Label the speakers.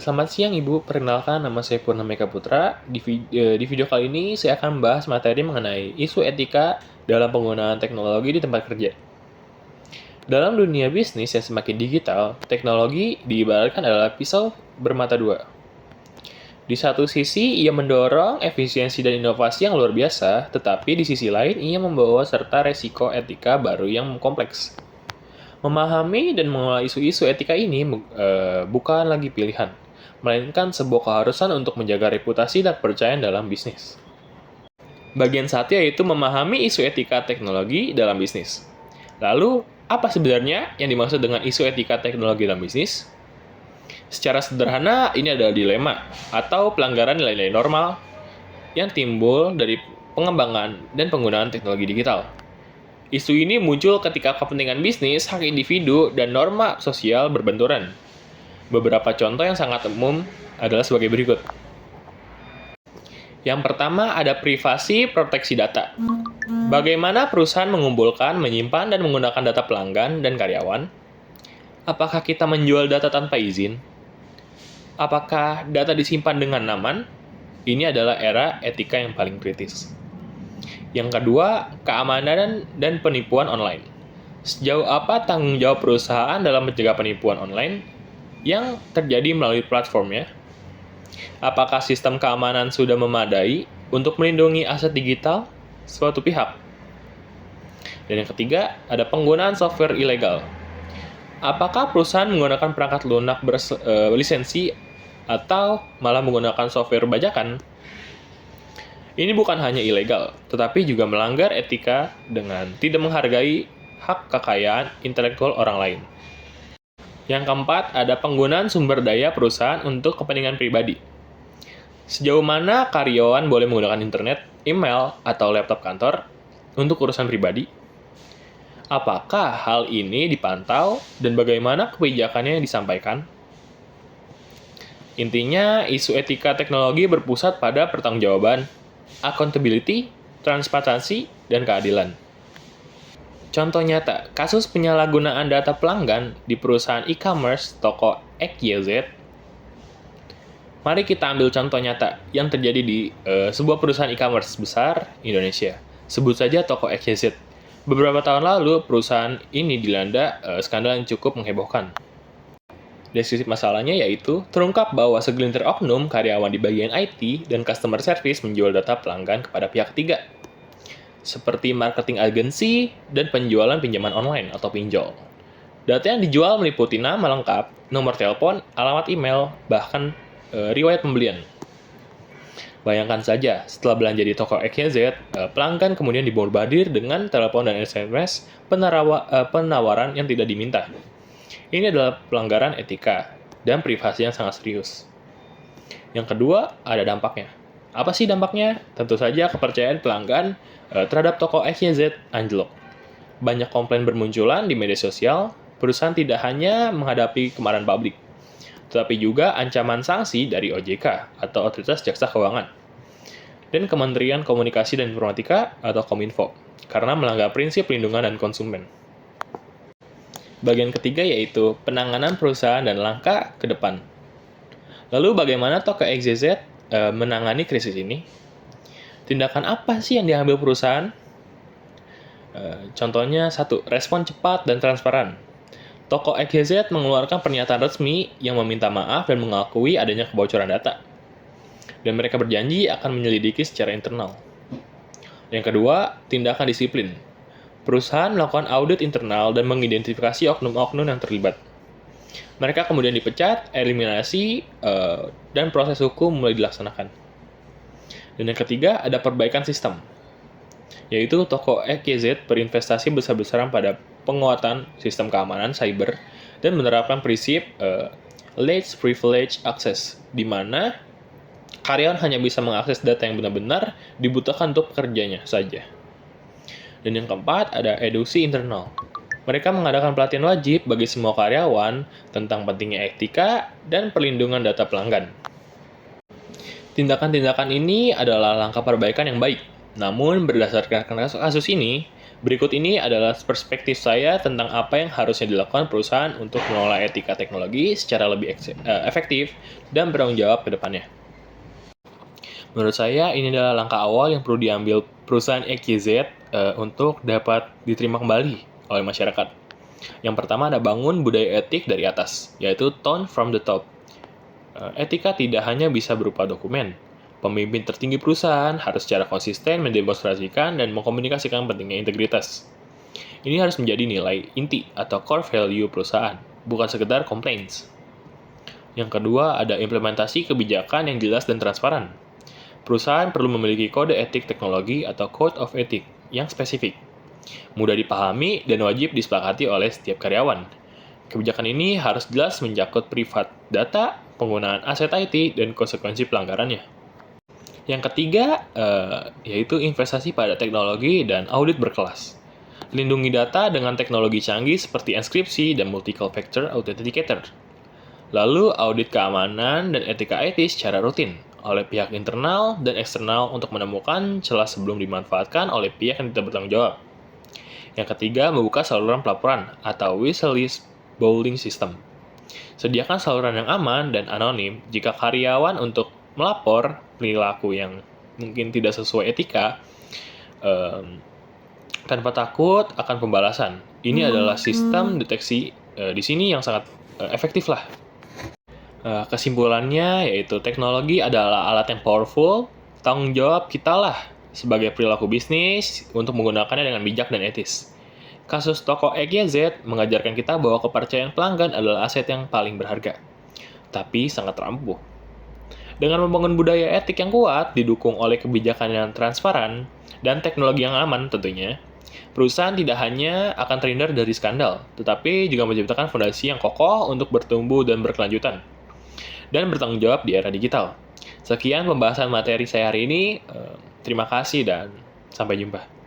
Speaker 1: Selamat siang Ibu. Perkenalkan, nama saya Purnameka Putra. Di video kali ini saya akan membahas materi mengenai isu etika dalam penggunaan teknologi di tempat kerja. Dalam dunia bisnis yang semakin digital, teknologi diibaratkan adalah pisau bermata dua. Di satu sisi, ia mendorong efisiensi dan inovasi yang luar biasa, tetapi di sisi lain ia membawa serta resiko etika baru yang kompleks. Memahami dan mengelola isu-isu etika ini bukan lagi pilihan, melainkan sebuah keharusan untuk menjaga reputasi dan kepercayaan dalam bisnis. Bagian satu yaitu memahami isu etika teknologi dalam bisnis. Lalu, apa sebenarnya yang dimaksud dengan isu etika teknologi dalam bisnis? Secara sederhana, ini adalah dilema atau pelanggaran nilai-nilai normal yang timbul dari pengembangan dan penggunaan teknologi digital. Isu ini muncul ketika kepentingan bisnis, hak individu, dan norma sosial berbenturan. Beberapa contoh yang sangat umum adalah sebagai berikut. Yang pertama ada privasi proteksi data. Bagaimana perusahaan mengumpulkan, menyimpan, dan menggunakan data pelanggan dan karyawan? Apakah kita menjual data tanpa izin? Apakah data disimpan dengan aman? Ini adalah era etika yang paling kritis. Yang kedua, keamanan dan penipuan online. Sejauh apa tanggung jawab perusahaan dalam mencegah penipuan online yang terjadi melalui platformnya? Apakah sistem keamanan sudah memadai untuk melindungi aset digital suatu pihak? Dan yang ketiga, ada penggunaan software ilegal. Apakah perusahaan menggunakan perangkat lunak berlisensi atau malah menggunakan software bajakan? Ini bukan hanya ilegal, tetapi juga melanggar etika dengan tidak menghargai hak kekayaan intelektual orang lain. Yang keempat, ada penggunaan sumber daya perusahaan untuk kepentingan pribadi. Sejauh mana karyawan boleh menggunakan internet, email, atau laptop kantor untuk urusan pribadi? Apakah hal ini dipantau dan bagaimana kebijakannya yang disampaikan? Intinya, isu etika teknologi berpusat pada pertanggungjawaban, accountability, transparansi, dan keadilan. Contoh nyata, kasus penyalahgunaan data pelanggan di perusahaan e-commerce toko XYZ. Mari kita ambil contoh nyata yang terjadi di sebuah perusahaan e-commerce besar Indonesia. Sebut saja toko XYZ. Beberapa tahun lalu, perusahaan ini dilanda skandal yang cukup menghebohkan. Deskripsi masalahnya yaitu terungkap bahwa segelintir oknum karyawan di bagian IT dan customer service menjual data pelanggan kepada pihak ketiga, seperti marketing agency dan penjualan pinjaman online atau pinjol. Data yang dijual meliputi nama lengkap, nomor telepon, alamat email, bahkan riwayat pembelian. Bayangkan saja, setelah belanja di toko XYZ, pelanggan kemudian dibombardir dengan telepon dan SMS penawaran yang tidak diminta. Ini adalah pelanggaran etika dan privasi yang sangat serius. Yang kedua, ada dampaknya. Apa sih dampaknya? Tentu saja kepercayaan pelanggan terhadap toko XYZ anjlok. Banyak komplain bermunculan di media sosial, perusahaan tidak hanya menghadapi kemarahan publik, tetapi juga ancaman sanksi dari OJK atau Otoritas Jasa Keuangan, dan Kementerian Komunikasi dan Informatika atau Kominfo, karena melanggar prinsip perlindungan dan konsumen. Bagian ketiga yaitu penanganan perusahaan dan langkah ke depan. Lalu bagaimana toko XYZ menangani krisis ini? Tindakan apa sih yang diambil perusahaan? Contohnya satu, respon cepat dan transparan. Toko XYZ mengeluarkan pernyataan resmi yang meminta maaf dan mengakui adanya kebocoran data. Dan mereka berjanji akan menyelidiki secara internal. Yang kedua, tindakan disiplin. Perusahaan melakukan audit internal dan mengidentifikasi oknum-oknum yang terlibat. Mereka kemudian dipecat, eliminasi, dan proses hukum mulai dilaksanakan. Dan yang ketiga, ada perbaikan sistem, yaitu toko XYZ berinvestasi besar-besaran pada penguatan sistem keamanan cyber dan menerapkan prinsip least privilege access, di mana karyawan hanya bisa mengakses data yang benar-benar dibutuhkan untuk pekerjanya saja. Dan yang keempat, ada edukasi internal. Mereka mengadakan pelatihan wajib bagi semua karyawan tentang pentingnya etika dan perlindungan data pelanggan. Tindakan-tindakan ini adalah langkah perbaikan yang baik. Namun, berdasarkan kasus ini, Berikut ini adalah perspektif saya tentang apa yang harusnya dilakukan perusahaan untuk mengelola etika teknologi secara lebih efektif dan bertanggung jawab ke depannya. Menurut saya, ini adalah langkah awal yang perlu diambil perusahaan XYZ untuk dapat diterima kembali oleh masyarakat. Yang pertama ada bangun budaya etik dari atas, yaitu tone from the top. Etika tidak hanya bisa berupa dokumen. Pemimpin tertinggi perusahaan harus secara konsisten mendemonstrasikan dan mengkomunikasikan pentingnya integritas. Ini harus menjadi nilai inti atau core value perusahaan, bukan sekedar complaints. Yang kedua, ada implementasi kebijakan yang jelas dan transparan. Perusahaan perlu memiliki kode etik teknologi atau code of ethic yang spesifik, mudah dipahami dan wajib disepakati oleh setiap karyawan. Kebijakan ini harus jelas mencakup privat data, penggunaan aset IT, dan konsekuensi pelanggarannya. Yang ketiga, yaitu investasi pada teknologi dan audit berkelas. Lindungi data dengan teknologi canggih seperti enkripsi dan multiple factor authenticator. Lalu, audit keamanan dan etika IT secara rutin oleh pihak internal dan eksternal untuk menemukan celah sebelum dimanfaatkan oleh pihak yang tidak bertanggung jawab. Yang ketiga, membuka saluran pelaporan atau whistleblowing system. Sediakan saluran yang aman dan anonim jika karyawan untuk melapor perilaku yang mungkin tidak sesuai etika tanpa takut akan pembalasan. Ini adalah sistem deteksi di sini yang sangat efektif lah. Kesimpulannya yaitu teknologi adalah alat yang powerful, tanggung jawab kita lah sebagai perilaku bisnis untuk menggunakannya dengan bijak dan etis. Kasus toko XYZ mengajarkan kita bahwa kepercayaan pelanggan adalah aset yang paling berharga, tapi sangat rapuh. Dengan membangun budaya etik yang kuat, didukung oleh kebijakan yang transparan, dan teknologi yang aman tentunya, perusahaan tidak hanya akan terhindar dari skandal, tetapi juga menciptakan fondasi yang kokoh untuk bertumbuh dan berkelanjutan, dan bertanggung jawab di era digital. Sekian pembahasan materi saya hari ini. Terima kasih dan sampai jumpa.